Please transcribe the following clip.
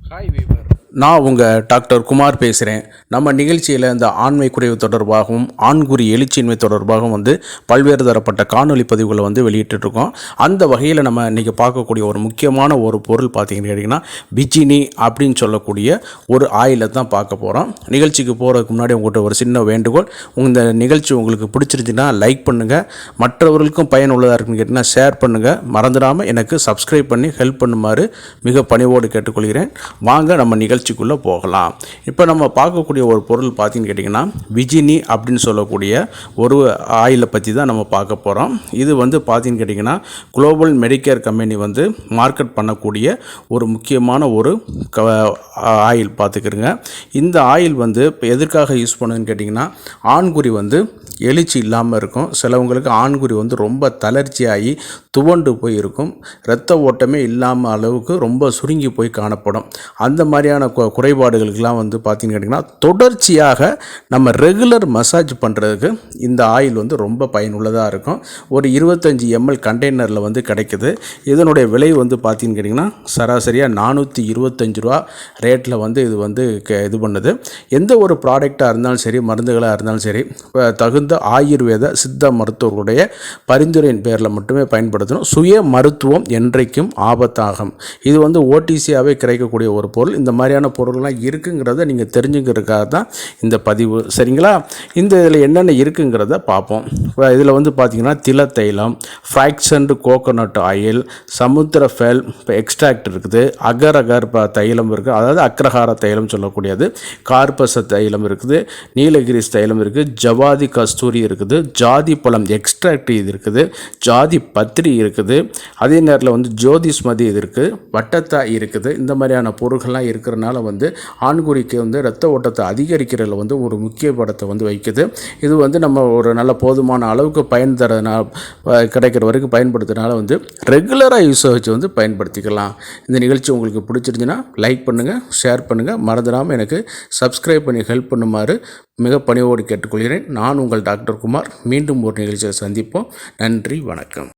Hi viewer, நான் உங்கள் doctor Kumar பேசுகிறேன். நம்ம நிகழ்ச்சியில் இந்த ஆண்மை குறைவு தொடர்பாகவும் ஆண்குறி எழுச்சியின்மை தொடர்பாகவும் பல்வேறு தரப்பட்ட காணொலி பதிவுகளை வெளியிட்டுருக்கோம். அந்த வகையில் நம்ம இன்றைக்கி பார்க்கக்கூடிய ஒரு முக்கியமான ஒரு பொருள் பார்த்திங்கன்னு கேட்டிங்கன்னா பிஜினி அப்படின்னு சொல்லக்கூடிய ஒரு ஆயிலை தான் பார்க்க போகிறோம். நிகழ்ச்சிக்கு போகிறதுக்கு முன்னாடி உங்கள்கிட்ட ஒரு சின்ன வேண்டுகோள், இந்த நிகழ்ச்சி உங்களுக்கு பிடிச்சிருந்துச்சுன்னா லைக் பண்ணுங்கள், மற்றவர்களுக்கும் பயனுள்ளதாக இருக்குன்னு கேட்டிங்கன்னா ஷேர் பண்ணுங்கள், மறந்துடாமல் எனக்கு சப்ஸ்கிரைப் பண்ணி ஹெல்ப் பண்ணுமாறு மிக பணிவோடு கேட்டுக்கொள்கிறேன். வாங்க நம்ம நிகழ்ச்சிக்குள்ளே போகலாம். இப்போ நம்ம பார்க்கக்கூடிய ஒரு பொருள் பார்த்திங்கன்னு கேட்டிங்கன்னா பிஜினி அப்படின்னு சொல்லக்கூடிய ஒரு ஆயிலை பற்றி தான் நம்ம பார்க்க போகிறோம். இது பார்த்திங்கன்னு கேட்டிங்கன்னா குளோபல் மெடிக்கேர் கம்பெனி மார்க்கெட் பண்ணக்கூடிய ஒரு முக்கியமான ஒரு ஆயில் பார்த்துக்கிறங்க. இந்த ஆயில் இப்போ எதற்காக யூஸ் பண்ணுதுன்னு கேட்டிங்கன்னா ஆண்குறி எழுச்சி இல்லாமல் இருக்கும். சிலவங்களுக்கு ஆண்குறி ரொம்ப தளர்ச்சியாகி துவண்டு போய் இருக்கும். இரத்த ஓட்டமே இல்லாமல் அளவுக்கு ரொம்ப சுருங்கி போய் காணப்படும். அந்த மாதிரியான குறைபாடுகளுக்கெல்லாம் பார்த்திங்கன்னு கேட்டிங்கன்னா தொடர்ச்சியாக நம்ம ரெகுலர் மசாஜ் பண்ணுறதுக்கு இந்த ஆயில் ரொம்ப பயனுள்ளதாக இருக்கும். ஒரு 25 ml கண்டெய்னரில் கிடைக்குது. இதனுடைய விலை பார்த்திங்கன்னு கேட்டிங்கன்னா சராசரியாக 425 ரூபா ரேட்டில் இது பண்ணுது. எந்த ஒரு ப்ராடக்டாக இருந்தாலும் சரி, மருந்துகளாக இருந்தாலும் சரி, தகுந்த ஆயுர்வேத சித்த மருத்துவர்களுடைய பரிந்துரையின் பேரில் மட்டுமே பயன்படுத்தணும். சுய மருத்துவம் என்றைக்கும் ஆபத்தாகும். இது ஓடிசியாகவே கிடைக்கக்கூடிய ஒரு பொருள். இந்த மாதிரியான பொருள்லாம் இருக்குங்கிறத நீங்கள் தெரிஞ்சுக்கிறதுக்காக தான் இந்த பதிவு, சரிங்களா? இந்த இதில் என்னென்ன இருக்குங்கிறத பார்ப்போம். இதில் பார்த்திங்கன்னா தில தைலம், ஃப்ராக்சன்டு கோகோனட் ஆயில், சமுத்திர ஃபெல் எக்ஸ்ட்ராக்ட் இருக்குது, அகர் தைலம் இருக்குது, அதாவது அக்ரஹார தைலம் சொல்லக்கூடியது, கார்பச தைலம் இருக்குது, நீலகிரிஸ் தைலம் இருக்குது, ஜவாதி கஸ்தூரி இருக்குது, ஜாதி பழம் எக்ஸ்ட்ராக்ட் இது இருக்குது, ஜாதி பத்திரி இருக்குது, அதே நேரத்தில் ஜோதிஸ்மதி இது இருக்குது, வட்டத்தாய் இருக்குது. இந்த மாதிரியான பொருள்கள்லாம் இருக்கிறனால ஆண்குறிக்கு இரத்த ஓட்டத்தை அதிகரிக்கிறதுல ஒரு முக்கிய படத்தை வைக்குது. இது நம்ம ஒரு நல்ல போதுமான அளவுக்கு பயன் தரதுனால கிடைக்கிற வரைக்கும் பயன்படுத்துறதுனால ரெகுலராக யூஸை வச்சு பயன்படுத்திக்கலாம். இந்த நிகழ்ச்சி உங்களுக்கு பிடிச்சிருந்துச்சுன்னா லைக் பண்ணுங்கள், ஷேர் பண்ணுங்கள், மறந்துடாமல் எனக்கு சப்ஸ்கிரைப் பண்ணி ஹெல்ப் பண்ணுமாறு மிக பணிவோடு கேட்டுக்கொள்கிறேன். நான் உங்கள் டாக்டர் குமார். மீண்டும் ஒரு நிகழ்ச்சியை சந்திப்போம். நன்றி, வணக்கம்.